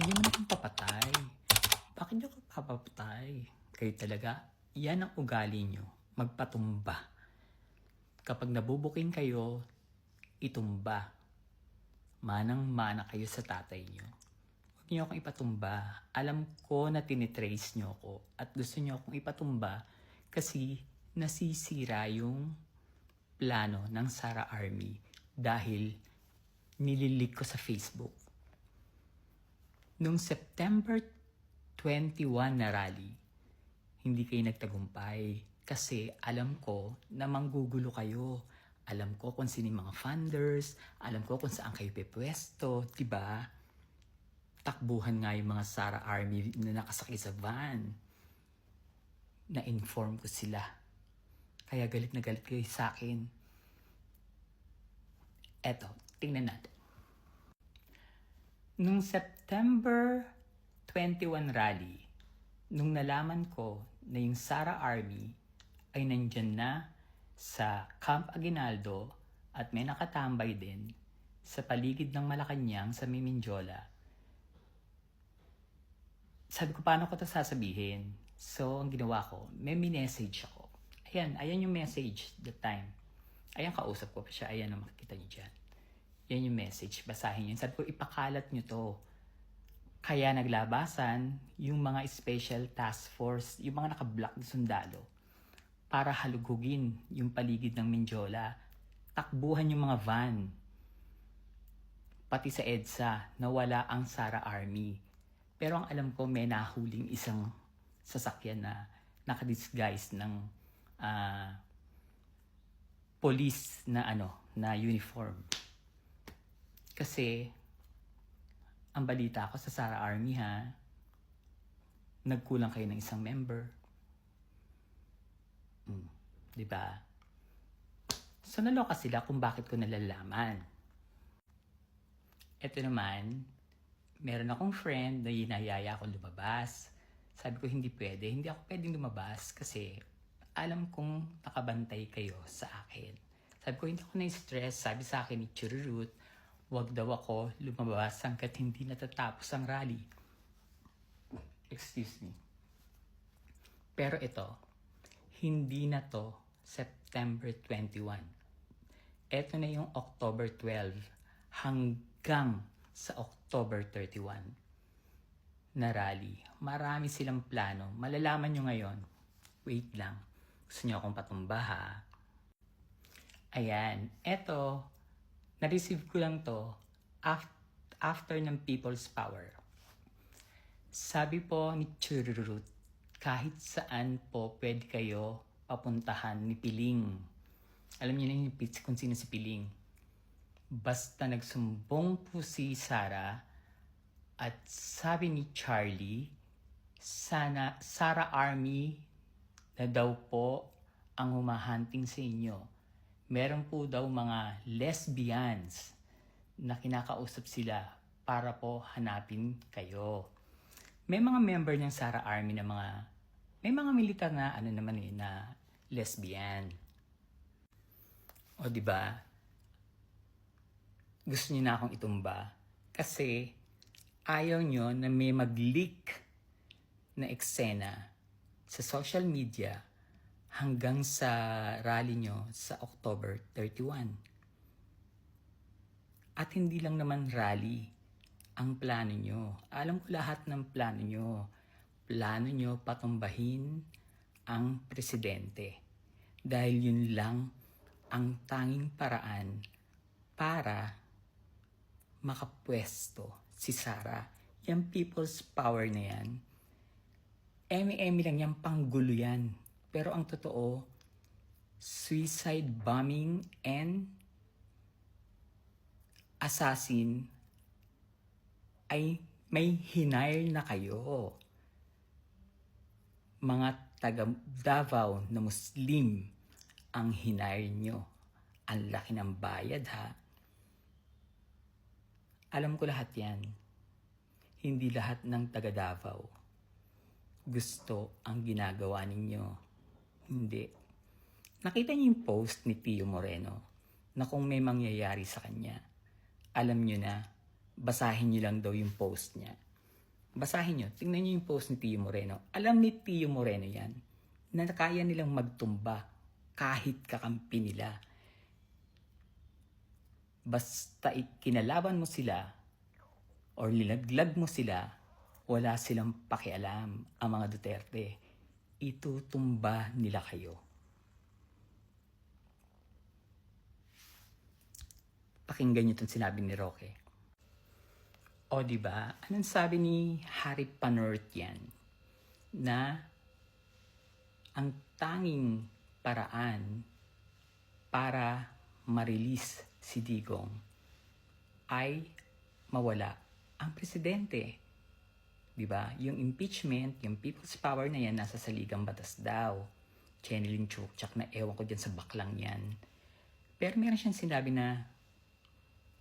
niyo man akong papatay. Bakit niyo ako papapatay? Kayo talaga, yan ang ugali niyo. Magpatumba. Kapag nabubuking kayo, itumba. Manang-mana kayo sa tatay niyo. Huwag niyo akong ipatumba. Alam ko na tinitrace niyo ako at gusto niyo akong ipatumba kasi nasisira yung plano ng Sara Army dahil nililik ko sa Facebook. Noong September 21 na rally, hindi kayo nagtagumpay kasi alam ko na manggugulo kayo. Alam ko kung sino yung mga funders, alam ko kung saan kayo pepwesto, diba? Takbuhan nga yung mga Sara Army na nakasakay sa van. Na-inform ko sila. Kaya galit na galit kayo sa akin. Eto, tingnan natin. Nung September 21 rally, nung nalaman ko na yung Sara Army ay nandyan na sa Camp Aguinaldo at may nakatambay din sa paligid ng Malacanang sa Mindiola, sabi ko, paano ko ito sasabihin? So, ang ginawa ko, may message ako. Ayan yung message that time. Ayan, kausap ko pa siya. Ayan ang makikita niyo dyan. Yan yung message. Basahin niyo. Sabi ko, ipakalat niyo to. Kaya naglabasan yung mga special task force, yung mga naka-block na sundalo, para halugugin yung paligid ng Mindiola. Takbuhan yung mga van. Pati sa EDSA, nawala ang Sara Army. Pero ang alam ko, may nahuling isang sasakyan na nakadisguise ng police na na uniform. Kasi ang balita ko sa Sara Army nagkulang kayo ng isang member. Diba? So naloka sila kung bakit ko nalalaman. Ito naman, meron akong friend na hinayaya akong lumabas. Sabi ko, hindi pwede. Hindi ako pwedeng lumabas kasi alam kong nakabantay kayo sa akin. Sabi ko, hindi ako na-stress. Sabi sa akin ni Chururut, wag daw ako lumabas hanggat hindi natatapos ang rally. Excuse me. Pero ito, hindi na to September 21. Ito na yung October 12 hanggang sa October 31 na rally. Marami silang plano. Malalaman nyo ngayon. Wait lang. Gusto nyo akong patumba Ayan. Eto, na-receive ko lang to after ng People's Power. Sabi po ni Chururut, kahit saan po pwede kayo papuntahan ni Piling. Alam niyo na kung sino si Piling. Basta nagsumbong po si Sara at sabi ni Charlie, Sara Army na daw po ang humahunting sa inyo. Meron po daw mga lesbians na kinakausap sila para po hanapin kayo. May mga member ng Sara Army na may mga militar na na lesbian. O diba? Gusto niyo na akong itumba kasi ayaw niyo na may mag-leak na eksena sa social media hanggang sa rally niyo sa October 31. At hindi lang naman rally ang plano niyo. Alam ko lahat ng plano niyo. Plano niyo patumbahin ang presidente. Dahil yun lang ang tanging paraan para makapwesto si Sara. Yung People's Power na yan, emi-emi lang yan, panggulo yan. Pero ang totoo, suicide bombing and assassin ay may hinire na kayo. Mga taga Davao na Muslim ang hinire nyo. Ang laki ng bayad Alam ko lahat yan. Hindi lahat ng taga Davao gusto ang ginagawa ninyo. Hindi. Nakita niyo yung post ni Pio Moreno na kung may mangyayari sa kanya, alam niyo na, basahin niyo lang daw yung post niya. Basahin nyo, tingnan nyo yung post ni Tio Moreno. Alam ni Tio Moreno yan, na kaya nilang magtumba kahit kakampi nila. Basta kinalaban mo sila or nilaglag mo sila, wala silang pakialam ang mga Duterte. Itutumba nila kayo. Pakinggan nyo itong sinabi ni Roque. O diba, anong sabi ni Harry Panurtian na ang tanging paraan para ma-release si Digong ay mawala ang presidente. Diba? Yung impeachment, yung people's power na yan, nasa saligang batas daw. Chenilyn Chukchak na ewan ko dyan sa baklang yan. Pero meron siyang sinabi na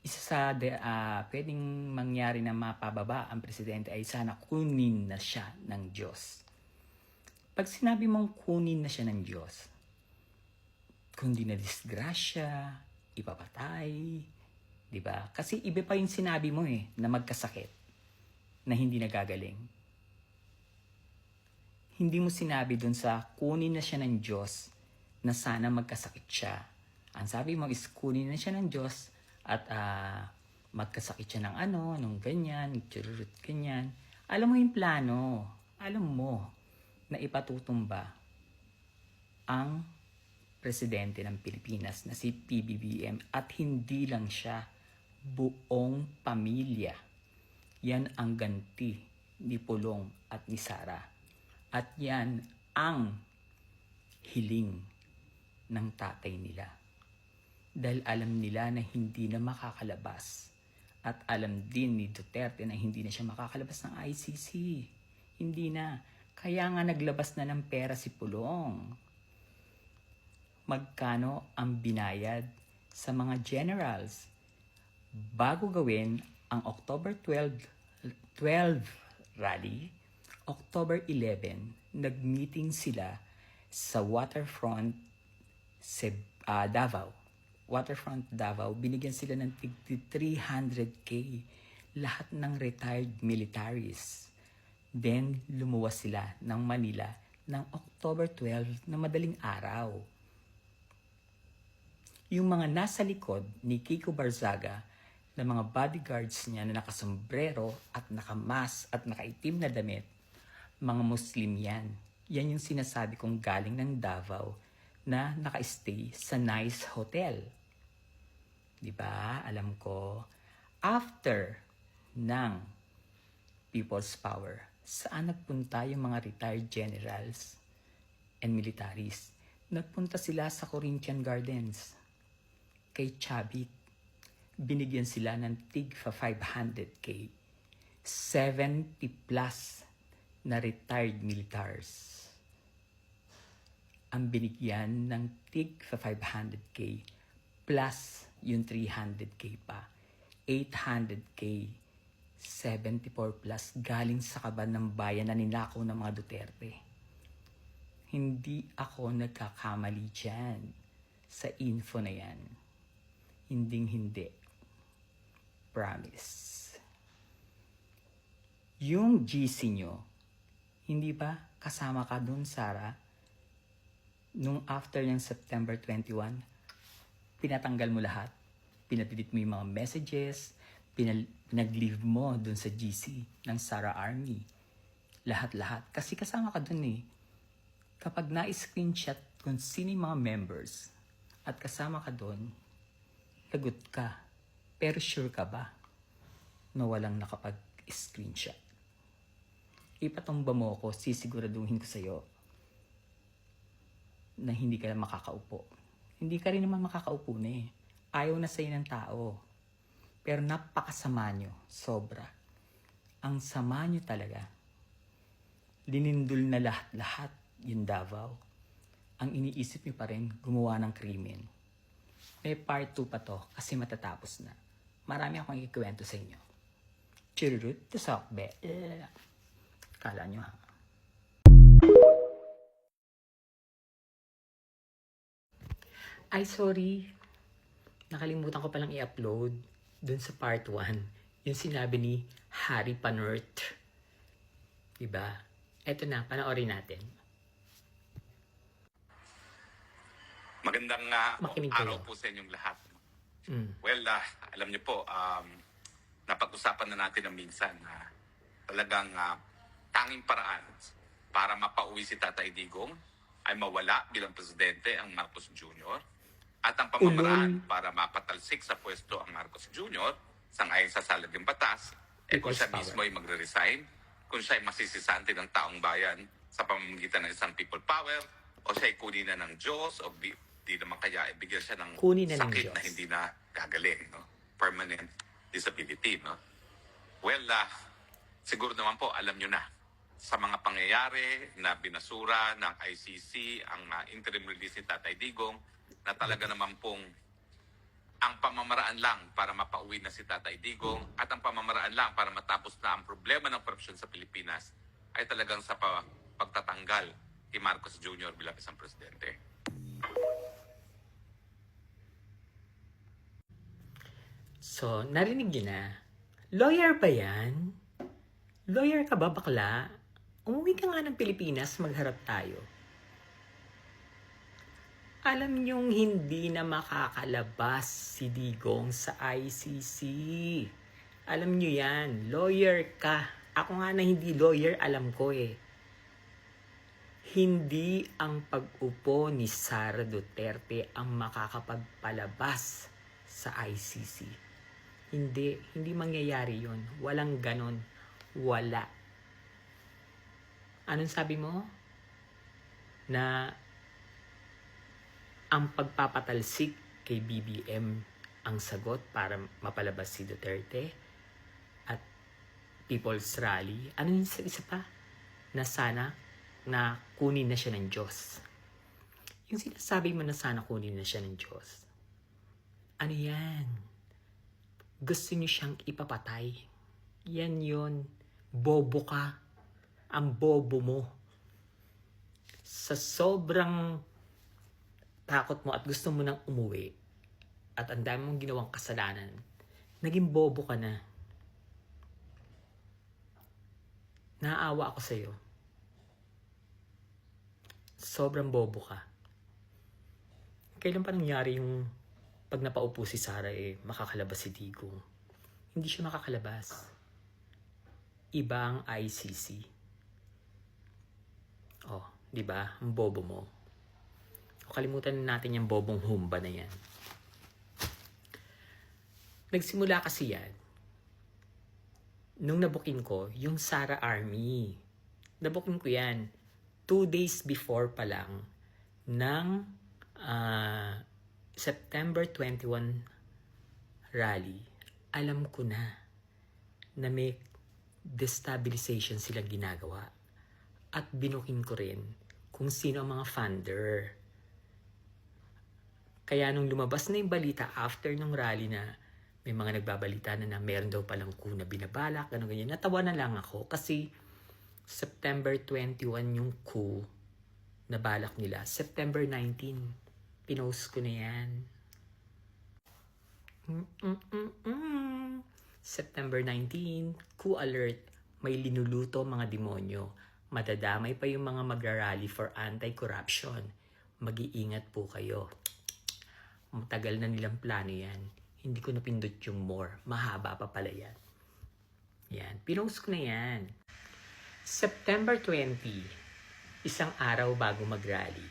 isa sa pwedeng mangyari na mapababa ang presidente ay sana kunin na siya ng Diyos. Pag sinabi mong kunin na siya ng Diyos, kundi na disgrasya, ipapatay, di ba? Kasi iba pa yung sinabi mo na magkasakit, na hindi nagagaling. Hindi mo sinabi dun sa kunin na siya ng Diyos na sana magkasakit siya. Ang sabi mo is kunin na siya ng Diyos at magkasakit siya ng nung ganyan, chururut ganyan. Alam mo yung plano, alam mo na ipatutumba ang presidente ng Pilipinas na si PBBM at hindi lang siya, buong pamilya. Yan ang ganti ni Pulong at ni Sara. At yan ang hiling ng tatay nila. Dahil alam nila na hindi na makakalabas. At alam din ni Duterte na hindi na siya makakalabas ng ICC. Hindi na. Kaya nga naglabas na ng pera si Pulong. Magkano ang binayad sa mga generals bago gawin ang October 12 rally? October 11, nag-meeting sila sa Waterfront Davao. Waterfront Davao, binigyan sila ng 300K, lahat ng retired militaries. Then, lumuwas sila ng Manila ng October 12 na madaling araw. Yung mga nasa likod ni Kiko Barzaga, na mga bodyguards niya na nakasombrero at nakamas at nakaitim na damit, mga Muslim yan. Yan yung sinasabi kong galing ng Davao na naka-stay sa nice hotel. Diba? Alam ko, after ng People's Power, saan nagpunta yung mga retired generals and militaries? Nagpunta sila sa Corinthian Gardens kay Chavit. Binigyan sila ng tig 500K. 70 plus na retired militars ang binigyan ng tig 500K plus yung 300K pa. 800K, 74 plus galing sa kaban ng bayan na ninakaw ng mga Duterte. Hindi ako nagkakamali dyan sa info na yan. Hindi. Promise. Yung GC nyo, hindi ba kasama ka dun, Sara? Nung after ng September 21, pinatanggal mo lahat. Pinadelete mo yung mga messages, pinag-leave mo dun sa GC ng Sara Army. Lahat-lahat. Kasi kasama ka dun Kapag na-screenshot kung sino yung mga members at kasama ka dun, lagot ka. Pero sure ka ba na walang nakapag-screenshot? Ipatumba mo ako, sisiguraduhin ko sa'yo na hindi ka makakaupo. Hindi ka rin naman makakaupo Ayaw na sa'yo ng tao. Pero napakasama nyo, sobra. Ang sama nyo talaga. Linindol na lahat-lahat yung Davao. Ang iniisip nyo pa rin, gumawa ng krimen. May part 2 pa to kasi matatapos na. Marami akong ikikwento sa inyo. Chururut, tusokbe. Kala nyo Ay, sorry. Nakalimutan ko palang i-upload dun sa part 1. Yung sinabi ni Harry Panurt Diba? Eto na, panoorin natin. Magandang Makinig araw kayo. po sa inyong lahat. Mm. Well, alam niyo po, napag-usapan na natin na minsan na talagang tanging paraan para mapauwi si Tatay Digong ay mawala bilang presidente ang Marcos Jr. At ang pamamaraan para mapatalsik sa pwesto ang Marcos Jr. sangayon sa salagang batas, kung siya mismo ay magre-resign, kung siya ay masisisante ng taong bayan sa pamamagitan ng isang people power, o siya ay kunin na ng Diyos, o di naman kaya ibigyan siya ng sakit na hindi na gagaling, no? Permanent disability, no? Well, siguro naman po alam nyo na sa mga pangyayari na binasura ng ICC ang interim release ni Tatay Digong, na talaga naman pong ang pamamaraan lang para mapauwi na si Tatay Digong at ang pamamaraan lang para matapos na ang problema ng korupsyon sa Pilipinas ay talagang sa pagtatanggal kay Marcos Jr. bilang isang presidente. So, narinig niyo na. Lawyer ba yan? Lawyer ka ba, bakla? Umuwi ka nga ng Pilipinas, magharap tayo. Alam niyong hindi na makakalabas si Digong sa ICC. Alam niyo yan. Lawyer ka. Ako nga na hindi lawyer, alam ko eh. Hindi ang pag-upo ni Sara Duterte ang makakapagpalabas sa ICC. Hindi mangyayari yun. Walang ganon. Wala. Anong sabi mo? Na ang pagpapatalsik kay BBM ang sagot para mapalabas si Duterte at People's Rally. Ano yung isa pa? Na sana na kunin na siya ng Diyos. Yung sinasabi mo na sana kunin na siya ng Diyos. Ano yan? Gusto niyo siyang ipapatay. Yan yun. Bobo ka. Ang bobo mo. Sa sobrang takot mo at gusto mo nang umuwi at ang dami mong ginawang kasalanan, naging bobo ka na. Naaawa ako sa'yo. Sobrang bobo ka. Kailan pa nangyari yung pag napaupo si Sara makakalabas si Digong? Hindi siya makakalabas. Iba ang ICC. Oh, di ba? Ang bobo mo. Kalimutan natin yung bobong humba na yan. Nagsimula kasi yan nung nabukin ko yung Sara Army. Nabukin ko yan 2 days before pa lang ng September 21 rally. Alam ko na may destabilization silang ginagawa. At binukin ko rin kung sino ang mga funder. Kaya nung lumabas na yung balita after nung rally na may mga nagbabalita na meron daw palang coup na binabalak, gano'n ganyan, natawa na lang ako kasi September 21 yung coup na balak nila. September 19, pinost ko na yan. September 19, coup alert, may linuluto mga demonyo. Madadamay pa yung mga magrarally for anti-corruption. Mag-iingat po kayo. Matagal na nilang plano yan. Hindi ko napindot yung more. Mahaba pa pala yan. Yan. Pinost ko na yan. September 20, isang araw bago mag-rally.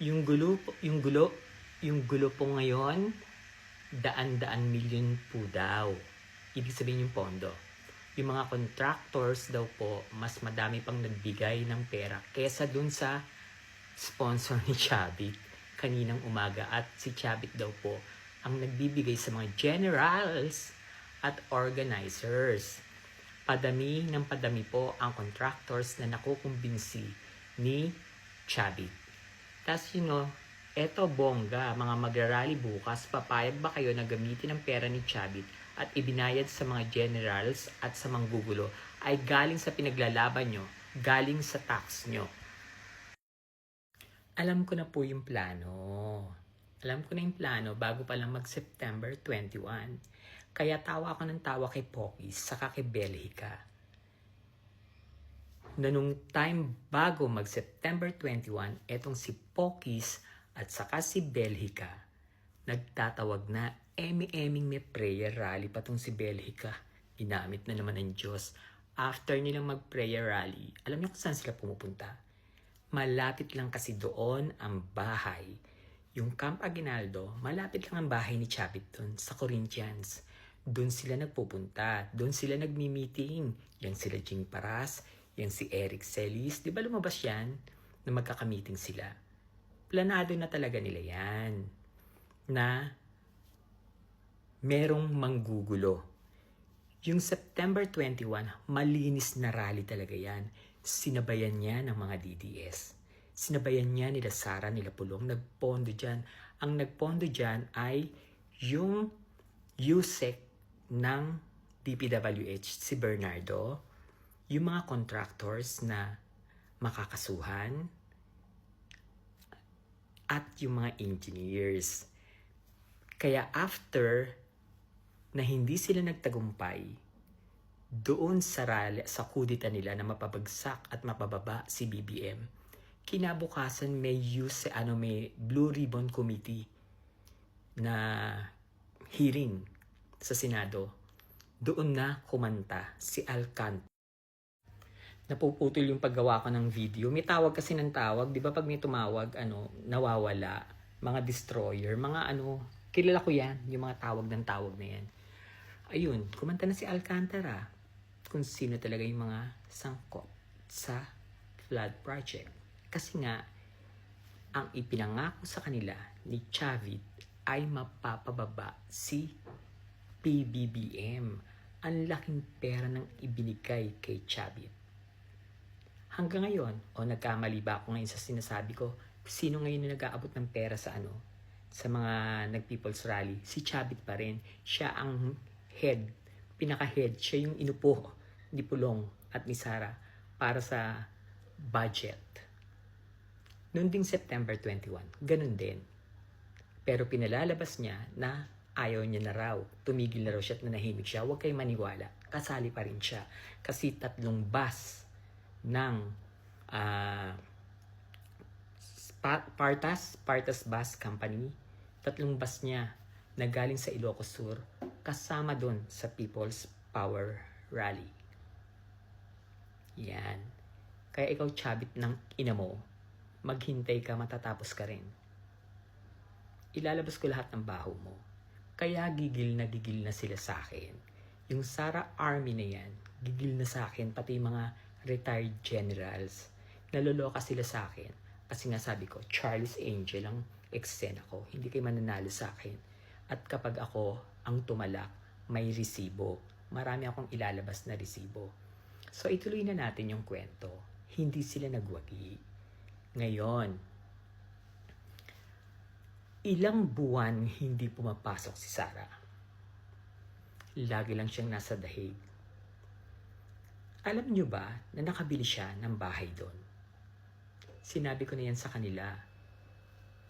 Yung gulo po ngayon, daan-daan milyon po daw. Ibig sabihin yung pondo. Yung mga contractors daw po, mas madami pang nagbigay ng pera kesa dun sa sponsor ni Chavit kaninang umaga. At si Chavit daw po ang nagbibigay sa mga generals at organizers. Padami ng padami po ang contractors na nakukumbinsi ni Chavit. Tapos eto bongga, mga magrarally bukas, papayag ba kayo na gamitin ang pera ni Chavit at ibinayad sa mga generals at sa manggugulo ay galing sa pinaglalaban nyo, galing sa tax nyo? Alam ko na po yung plano. Alam ko na yung plano bago pa lang mag-September 21. Kaya tawa ako ng tawa kay Pocky saka kay Belhica. na nung time bago mag-September 21, etong si Pokis at saka si Belhica, nagtatawag na eming may prayer rally pa tong si Belhica. Ginamit na naman ng Diyos. After nilang mag-prayer rally, alam niyo kung saan sila pumupunta? Malapit lang kasi doon ang bahay. Yung Camp Aguinaldo, malapit lang ang bahay ni Chavit doon sa Corinthians. Doon sila nagpupunta. Doon sila nagmi-meeting. Yan sila Jing Paras, yan si Eric Celis. Di ba lumabas yan na magkakamiting sila? Planado na talaga nila yan na merong manggugulo. Yung September 21, malinis na rally talaga yan. Sinabayan niya ng mga DDS. Sinabayan niya nila Sara, nila Pulong, nagpondo dyan. Ang nagpondo dyan ay yung USEC ng DPWH, si Bernardo, yung mga contractors na makakasuhan, at yung mga engineers. Kaya after na hindi sila nagtagumpay doon sa rally, sa kudita nila na mapabagsak at mapababa si BBM, kinabukasan may may Blue Ribbon Committee na hearing sa Senado. Doon na kumanta si Alcantara. Napuputol yung paggawa ko ng video. May tawag kasi ng tawag. Di ba pag may tumawag, nawawala. Mga destroyer, mga kilala ko yan. Yung mga tawag ng tawag na yan. Ayun, kumanta na si Alcantara. Kung sino talaga yung mga sangkot sa flood project. Kasi nga, ang ipinangako sa kanila ni Chavit ay mapapababa si PBBM. Ang laking pera ng ibinigay kay Chavit. Hanggang ngayon, nagkamali ba ako ngayon sa sinasabi ko, sino ngayon na nag-aabot ng pera sa sa mga nag-people's rally? Si Chavit pa rin. Siya ang head, pinaka-head. Siya yung inupo ni Pulong at ni Sara para sa budget. Noong ding September 21, ganun din. Pero pinalalabas niya na ayaw niya na raw. Tumigil na raw siya at nanahimik siya. Huwag kayo maniwala. Kasali pa rin siya. Kasi 3 bus ng Partas Bus Company, 3 bus niya na galing sa Ilocos Sur kasama doon sa People's Power Rally. Yan. Kaya ikaw, Chavit ng ina mo, maghintay ka, matatapos ka rin. Ilalabas ko lahat ng baho mo. Kaya gigil na sila sa akin. Yung Sara Army na yan, gigil na sa akin, pati mga retired generals. Naloloka sila sa akin. Kasi nga sabi ko, Charlie's Angel ang eksena ko. Hindi kayo mananalo sa akin. At kapag ako ang tumalak, may resibo. Marami akong ilalabas na resibo. So ituloy na natin yung kwento. Hindi sila nagwagi. Ngayon, ilang buwan hindi pumapasok si Sara. Lagi lang siyang nasa dahig. Alam niyo ba na nakabili siya ng bahay doon? Sinabi ko na yan sa kanila.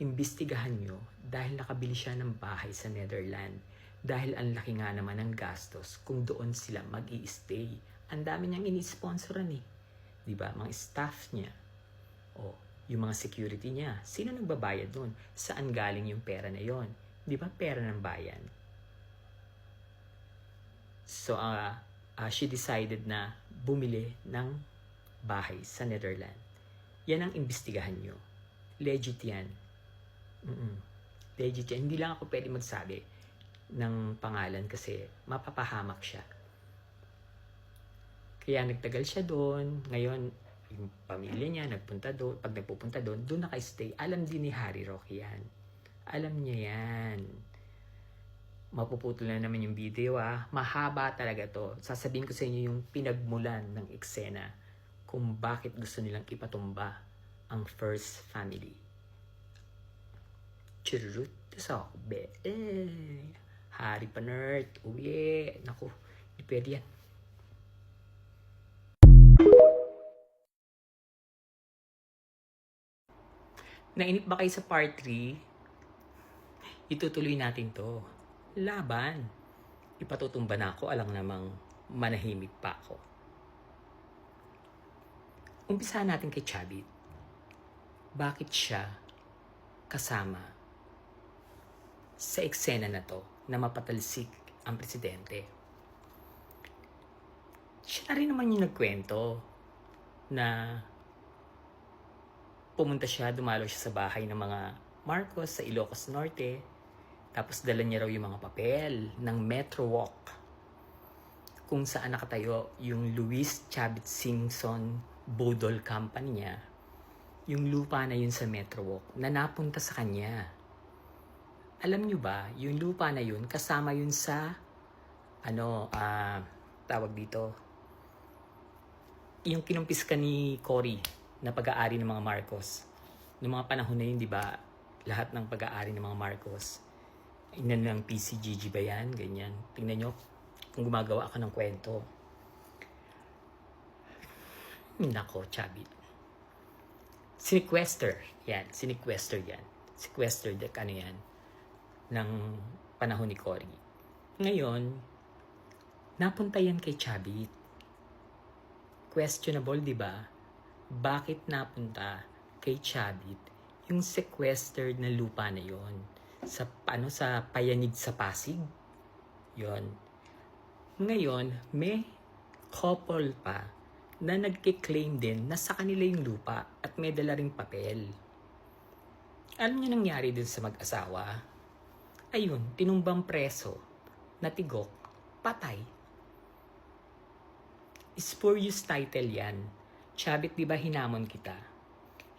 Imbestigahan niyo dahil nakabili siya ng bahay sa Netherlands. Dahil ang laki nga naman ng gastos kung doon sila mag-i-stay. Ang dami niyang ini-sponsoran eh. Diba? Mga staff niya. Yung mga security niya. Sino nagbabayad doon? Saan galing yung pera na yon? Diba pera ng bayan? So, she decided na bumili ng bahay sa Netherlands. Yan ang imbestigahan nyo. Legit yan. Legit yan. Hindi lang ako pwede magsabi ng pangalan kasi mapapahamak siya. Kaya nagtagal siya doon. Ngayon, yung pamilya niya nagpunta doon. Pag nagpupunta doon, doon naka-stay. Alam din ni Harry Roque yan. Alam niya yan. Mapuputol na naman yung video Mahaba talaga to. Sasabihin ko sa inyo yung pinagmulan ng eksena kung bakit gusto nilang ipatumba ang first family. Churut sa be. Hari pa nerd. Uwi. Naku, hindi pwede yan. Nainip ba kayo sa part 3? Itutuloy natin to. Laban. Ipatutumba na ako, alang namang manahimik pa ako. Umpisahan natin kay Chavit. Bakit siya kasama sa eksena na to na mapatalsik ang presidente? Siya na rin naman yung nagkwento na pumunta siya, dumalo siya sa bahay ng mga Marcos sa Ilocos Norte, tapos dala niya raw yung mga papel ng Metro Walk kung saan nakatayo yung Luis Chavit Singson Budol Company niya. Yung lupa na yun sa Metro Walk na napunta sa kanya. Alam nyo ba, yung lupa na yun, kasama yun sa, tawag dito, yung kinumpis ka ni Cory na pag-aari ng mga Marcos. Noong mga panahon na yun, di ba, lahat ng pag-aari ng mga Marcos, inan ng PCGG ba yan? Ganyan. Tingnan nyo kung gumagawa ka ng kwento. Nako, Chavit. Sequester yan. Sequester yan. Ng panahon ni Cory. Ngayon, napunta yan kay Chavit. Questionable, di ba? Bakit napunta kay Chavit yung sequestered na lupa na yon sa Payanig sa Pasig? Yon. Ngayon, may couple pa na nagki-claim din na sa kanila yung lupa at may dala ring papel. Alam niyo nangyari dun sa mag-asawa? Ayun, tinumbang preso, natigok, patay. Spurious title yan. Chavit, di ba hinamon kita?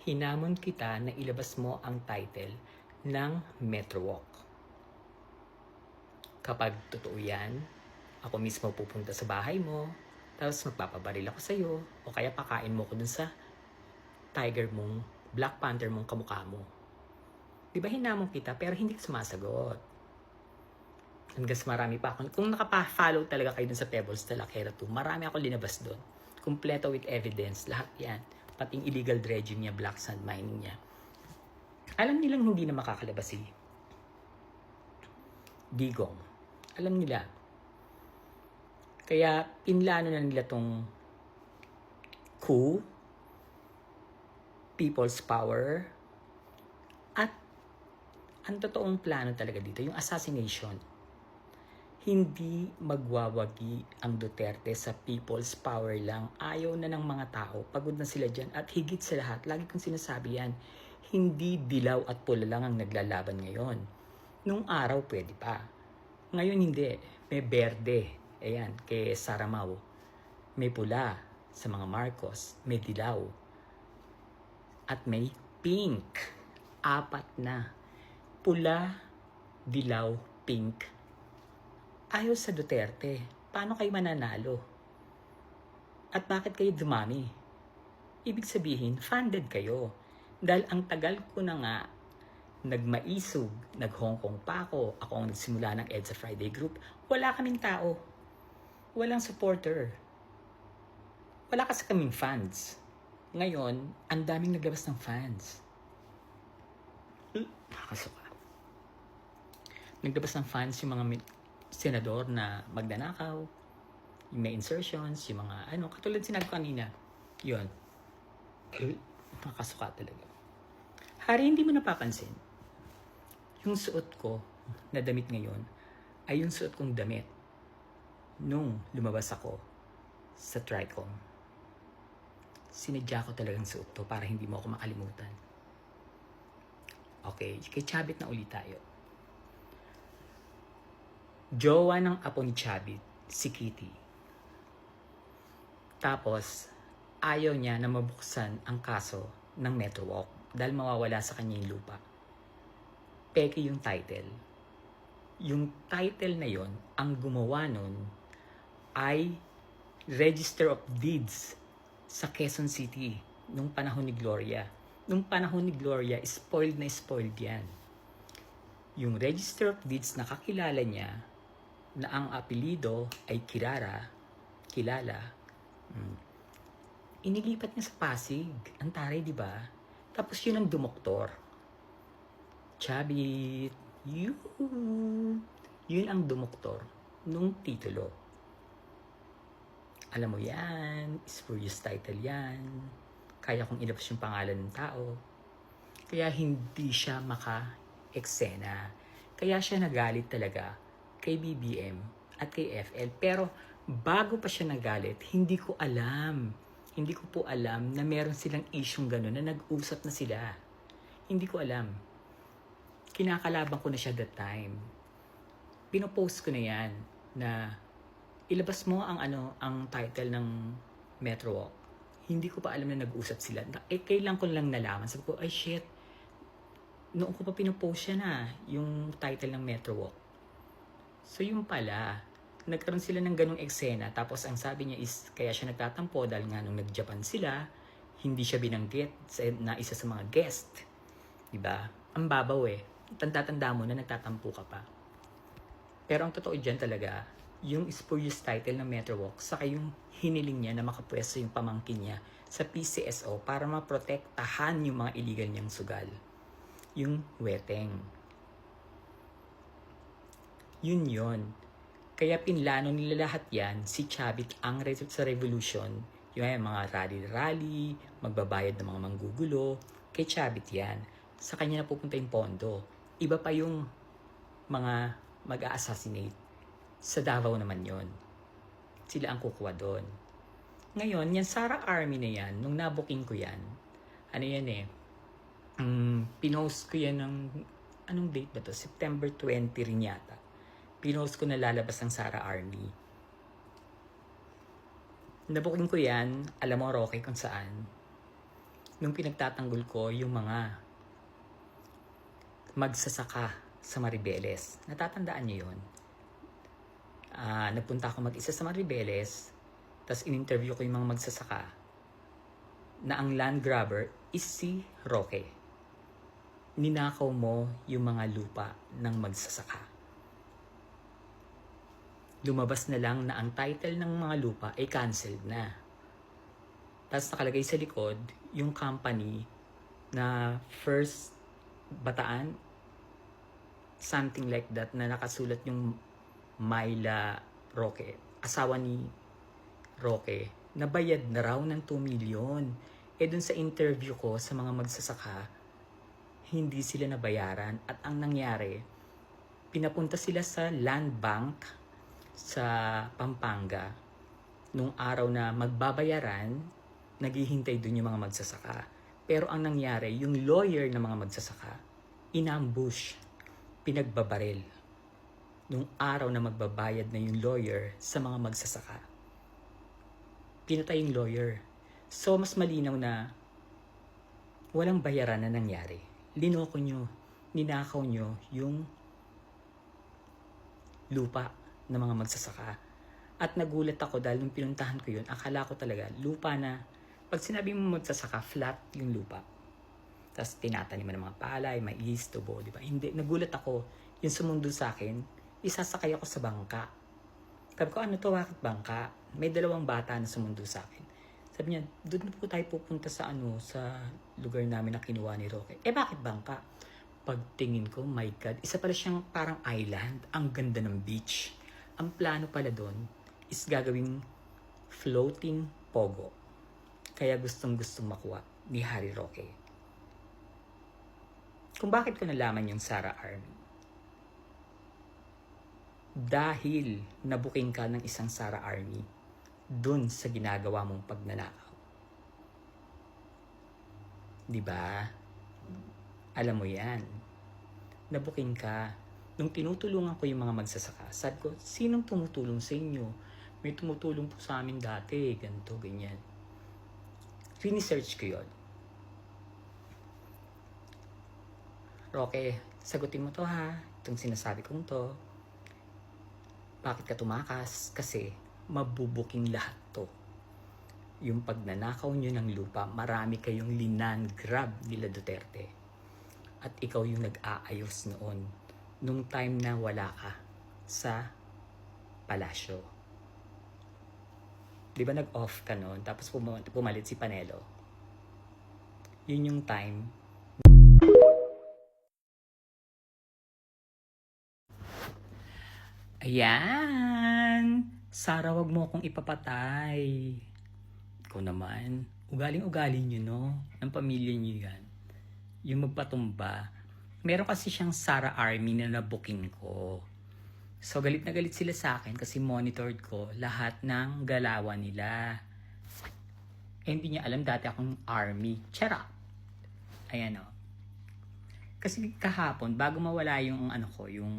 Hinamon kita na ilabas mo ang title ng Metro Walk. Kapag totoo yan, ako mismo pupunta sa bahay mo, tapos magpapabaril ako sa'yo, o kaya pakain mo ko dun sa tiger mong, Black Panther mong kamukha mo. Di ba hinamon kita, pero hindi ka sumasagot. Hanggang marami pa ako. Kung nakapa-follow talaga kayo dun sa Pebbles Talakera 2, marami ako linabas dun. Kompleto with evidence, lahat yan. Pating illegal dredging niya, black sand mining niya. Alam nilang hindi na makakalabas si Digong. Alam nila. Kaya pinlano na nila tong coup, people's power, at ang totoong plano talaga dito, yung assassination. Hindi magwawagi ang Duterte sa people's power lang. Ayaw na ng mga tao. Pagod na sila dyan. At higit sa lahat, lagi kong sinasabi yan, hindi dilaw at pula lang ang naglalaban ngayon. Nung araw, pwede pa. Ngayon, hindi. May berde. Ayan, kay Saramaw. May pula sa mga Marcos. May dilaw. At may pink. 4 na. Pula, dilaw, pink. Ayaw sa Duterte. Paano kayo mananalo? At bakit kayo dumami? Ibig sabihin, funded kayo. Dahil ang tagal ko na nga nagmaisog, nag-Hong Kong pa ako ang nagsimula ng EDSA Friday Group, wala kaming tao. Walang supporter. Wala kasi kaming fans. Ngayon, ang daming naglabas ng fans. Nakakasuka. Naglabas ng fans yung mga senador na magnanakaw, yung may insertions, yung mga katulad sinabi ko kanina. Yun. Nakakasuka talaga. Hari, hindi mo napapansin. Yung suot ko na damit ngayon ay yung suot kong damit nung lumabas ako sa Tricom. Sinadya ko talagang suot to para hindi mo ako makalimutan. Okay, kay Chavit na ulit tayo. Jowa ng apo ni Chavit, si Kitty. Tapos, ayaw niya na mabuksan ang kaso ng Metro Walk dahil mawawala sa kanya yung lupa. Peke yung title. Yung title na yon, ang gumawa nun ay Register of Deeds sa Quezon City nung panahon ni Gloria. Nung panahon ni Gloria, spoiled na spoiled yan. Yung Register of Deeds na kakilala niya na ang apelido ay kilala, inilipat niya sa Pasig. Ang taray, di ba? Tapos yun ang dumoktor. Chavit, yun ang dumoktor nung titulo. Alam mo yan, spurious title yan. kaya kong ilabas yung pangalan ng tao. Kaya hindi siya maka-eksena. Kaya siya nagalit talaga kay BBM at kay FL. Pero bago pa siya nagalit, hindi ko po alam na meron silang isyong gano'n na nag-usap na sila. Hindi ko alam. Kinakalaban ko na siya that time. Pinopost ko na yan na ilabas mo ang title ng Metro Walk. Hindi ko pa alam na nag-usap sila. Kailan ko lang nalaman. Sabi ko, ay shit, noon ko pa pinopost siya na yung title ng Metro Walk. So yung pala, nagkaroon sila ng ganong eksena. Tapos ang sabi niya is, kaya siya nagtatampo dahil nga nung nag-Japan sila, hindi siya binanggit na isa sa mga guest. Diba? Ang babaw eh. Tanda-tanda mo na nagtatampo ka pa. Pero ang totoo dyan talaga, yung spurious title ng Metro Walk, saka yung hiniling niya na makapwesto yung pamangkin niya sa PCSO para maprotektahan yung mga illegal niyang sugal. Yung weteng. Yun. Kaya pinlano nila lahat yan, si Chavit ang sa revolution, yung mga rally-rally, magbabayad ng mga manggugulo, kay Chavit yan. Sa kanya na pupunta yung pondo. Iba pa yung mga mag-a-assassinate. Sa Davao naman yon. Sila ang kukuha doon. Ngayon, yan Sara Army na yan, nung nabuking ko yan, pinost ko yan ng, anong date ba to? September 20 rin yata. Pinost ko na lalabas ang Sara Army. Nabuking ko yan, alam mo Roque kung saan. Nung pinagtatanggol ko yung mga magsasaka sa Maribeles. Natatandaan niyo yun? Nagpunta ako mag-isa sa Maribeles, tapos in-interview ko yung mga magsasaka na ang land grabber is si Roque. Ninakaw mo yung mga lupa ng magsasaka. Lumabas na lang na ang title ng mga lupa ay canceled na. Tapos nakalagay sa likod yung company na First Bataan, something like that, na nakasulat yung Myla Roque, asawa ni Roque, nabayad na raw ng 2 million. Dun sa interview ko sa mga magsasaka, hindi sila nabayaran. At ang nangyari, pinapunta sila sa land bank sa Pampanga. Nung araw na magbabayaran, naghihintay dun yung mga magsasaka. Pero ang nangyari, yung lawyer ng mga magsasaka, inambush, pinagbabaril. Nung araw na magbabayad na yung lawyer sa mga magsasaka, pinatay yung lawyer. So, mas malinaw na walang bayaran na nangyari. Linoko nyo, ninakaw nyo yung lupa ng mga magsasaka. At nagulat ako dahil nung pinuntahan ko yun, akala ko talaga lupa na, pag sinabi mo magsasaka, flat yung lupa. Tapos tinataniman ng mga palay, mais, tubo, di ba? Hindi, nagulat ako. Yung sumundo sa akin, isasakay ako sa bangka. Sabi ko, ano to, bakit bangka? May 2 bata na sumundo sa akin. Sabi niya, doon po tayo pupunta sa sa lugar namin na kinuha ni Roque. Bakit bangka? Pagtingin ko, my God, isa pala siyang parang island. Ang ganda ng beach. Ang plano pala doon is gagawing floating pogo. Kaya gustong-gustong makuha ni Harry Roque. Kung bakit ko nalaman yung Sara Army? Dahil nabuking ka ng isang Sara Army dun sa ginagawa mong pagnanakaw. Diba? Alam mo yan. Nabuking ka. Nung tinutulungan ko yung mga magsasaka, sabi ko, sinong tumutulong sa inyo? May tumutulong po sa amin dati, ganito, ganyan. Research ko yun. Roque, sagutin mo to ha. Itong sinasabi kong to. Bakit ka tumakas? Kasi mabubuking lahat to. Yung pagnanakaw nyo ng lupa, marami kayong linan-grab nila Duterte. At ikaw yung nag-aayos noon. Nung time na wala ka sa palasyo. Di ba nag-off ka noon? Tapos pumalit si Panelo. Yun yung time. Ayan! Sara, wag mo akong ipapatay. Ikaw naman. Ugaling-ugali nyo, no? Ng pamilya nyo yan. Yung magpatumba. Meron kasi siyang Sara Army na nabooking ko. So, galit na galit sila sa akin kasi monitored ko lahat ng galawan nila. Eh, hindi niya alam dati akong army. Charot! Ayan o. Kasi kahapon, bago mawala yung ano ko, yung...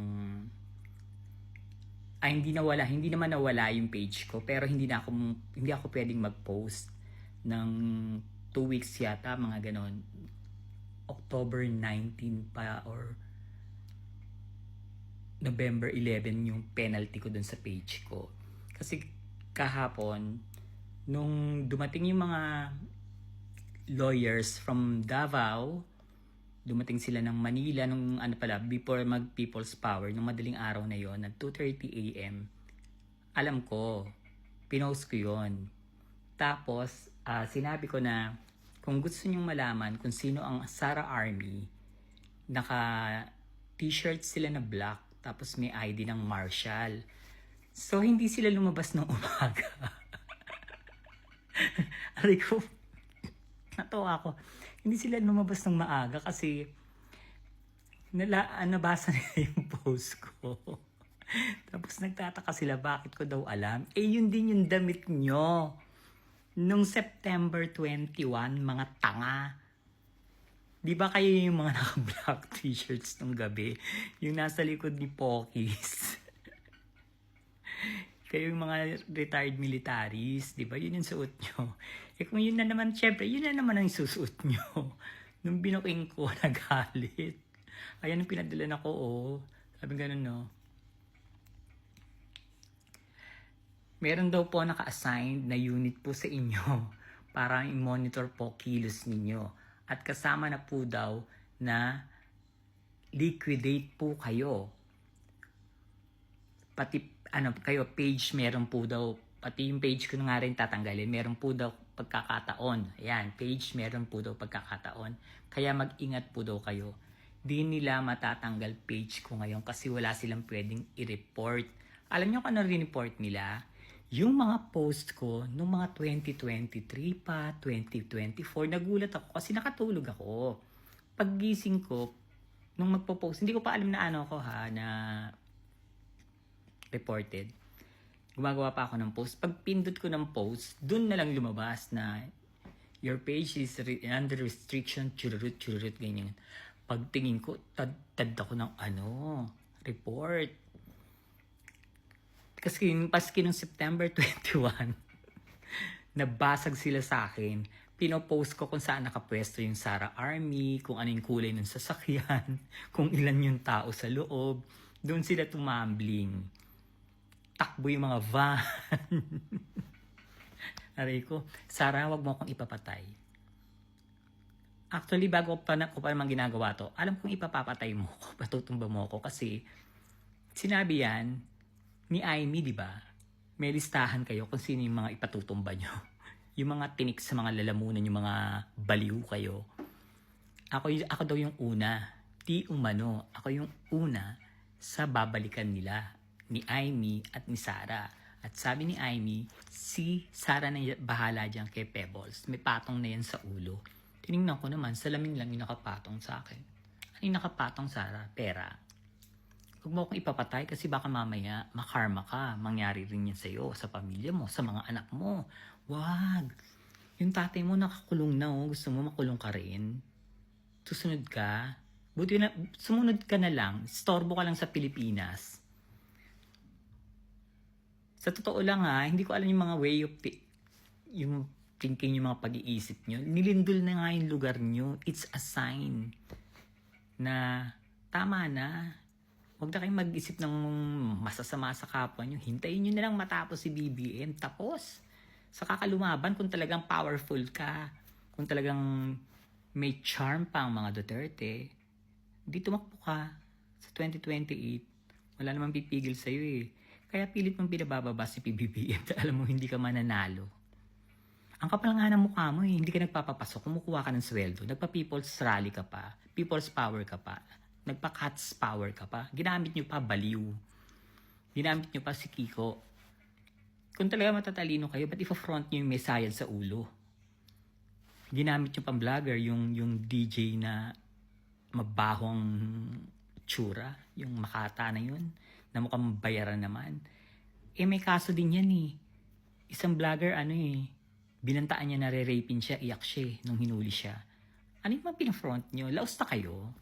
Ay, hindi naman nawala yung page ko. Pero hindi ako pwedeng mag-post ng 2 weeks yata, mga ganon. October 19 pa or November 11 yung penalty ko dun sa page ko. Kasi kahapon, nung dumating yung mga lawyers from Davao, dumating sila ng Manila nung before mag People's Power, nung madaling araw na yon, at 2:30 AM. Alam ko, pinost ko yon. Tapos, sinabi ko na kung gusto nyong malaman kung sino ang Sara Army, naka t-shirt sila na black, tapos may ID ng Marshall. So, hindi sila lumabas ng umaga. Aray ko, natawa ako. Hindi sila lumabas ng maaga kasi nabasa nila yung post ko. Tapos nagtataka sila bakit ko daw alam. Eh, yun din yung damit nyo. Nung September 21, mga tanga. Di ba kayo yung mga naka-black t-shirts nung gabi? Yung nasa likod ni Pokis. Kayo yung mga retired militaries, di ba? Yun yung suot nyo. Eh kung yun na naman, syempre, yun na naman ang susuot nyo. Nung binuking ko, nagalit. Ayan yung pinadala na ko, oh. Sabi ganun, no? Meron daw po naka-assign na unit po sa inyo para i-monitor po kilos ninyo. At kasama na po daw na liquidate po kayo. Pati kayo page meron po daw, pati yung page ko na nga rin tatanggalin, meron po daw pagkakataon. Ayan, page meron po daw pagkakataon. Kaya mag-ingat po daw kayo. Di nila matatanggal page ko ngayon kasi wala silang pwedeng i-report. Alam nyo kung ano rin-report nila? Yung mga post ko noong mga 2023 pa, 2024, nagulat ako kasi nakatulog ako. Paggising ko, nung magpo-post, hindi ko pa alam na na reported. Gumagawa pa ako ng post. Pag pindot ko ng post, dun na lang lumabas na your page is under restriction, chururut, ganyan. Pagtingin ko, tad ako ng report. Kasi paski nung September 21, nabasag sila sa akin. Pinopost ko kung saan nakapwesto yung Sara Army, kung ano yung kulay ng sasakyan, kung ilan yung tao sa loob. Doon sila tumambling. Takbo yung mga van. Aray ko, Sara, wag mo akong ipapatay. Actually, bago ko pa naman ginagawa to, alam kong ipapapatay mo ko, patutumba mo ko kasi sinabi yan ni Amy, di ba? May listahan kayo kung sino yung mga ipatutumba nyo. Yung mga tinik sa mga lalamunan, yung mga baliw kayo. Ako daw yung una. Di umano. Ako yung una sa babalikan nila ni Amy at ni Sara. At sabi ni Amy, si Sara na bahala dyan kay Pebbles. May patong na yan sa ulo. Tinignan ko naman, salamin lang yung nakapatong sa akin. Ano yung nakapatong, Sara? Pera. Huwag mo akong ipapatay kasi baka mamaya makarma ka. Mangyari rin yan sa'yo, sa pamilya mo, sa mga anak mo. Wag. Yung tatay mo nakakulong na, oh. Gusto mo makulong ka rin. Susunod ka. Sumunod ka na lang. Storbo ka lang sa Pilipinas. Sa totoo lang hindi ko alam yung mga way of yung thinking, yung mga pag-iisip nyo. Nilindol na nga yung lugar nyo. It's a sign na tama na. Huwag na kayong mag-isip ng masasama sa kapwa nyo. Hintayin nyo na lang matapos si BBM. Tapos, saka ka lumaban kung talagang powerful ka. Kung talagang may charm pa ang mga Duterte. Di tumakbo ka sa 2028. Wala namang pipigil sa'yo eh. Kaya pilit mong pinabababa si PBBM. Alam mo, hindi ka mananalo. Ang kapal nga ng mukha mo eh. Hindi ka nagpapapasok. Kumukuha ka ng sweldo. Nagpa-people's rally ka pa. People's power ka pa. Nagpa-cats power ka pa. Ginamit nyo pa baliw. Ginamit nyo pa si Kiko. Kung talaga matatalino kayo, ba't ipa-front nyo yung Messiah sa ulo? ginamit yung pang-vlogger, yung DJ na mabahong tsura, yung Makata na yun, na mukhang bayaran naman. May kaso din yan eh. Isang vlogger, binantaan niya na re-rapin siya, iyak siya nung hinuli siya. Ano yung mga pinafront nyo? Laos na kayo?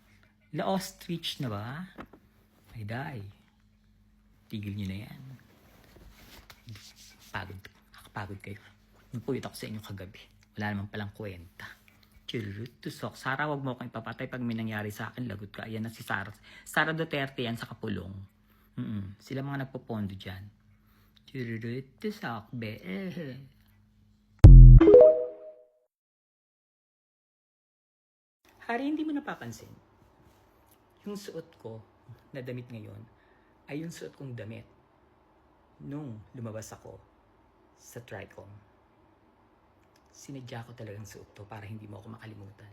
La-ostrich na ba? Ay, die. Tigil nyo na yan. Nakapagod kayo. Nagpuyot ako sa inyo kagabi. Wala naman palang kwenta. Churut, tusok. Sara, wag mo akong ipapatay pag may nangyari sa akin. Lagot ka. Ayan na si Sara. Sara Duterte yan sa kapulong. Sila mga nagpopondo dyan. Churut, tusok. Hari, hindi mo napapansin. Yung suot ko na damit ngayon ay yung suot kong damit nung lumabas ako sa Tricom. Sinadya ko talagang suot to para hindi mo ako makalimutan.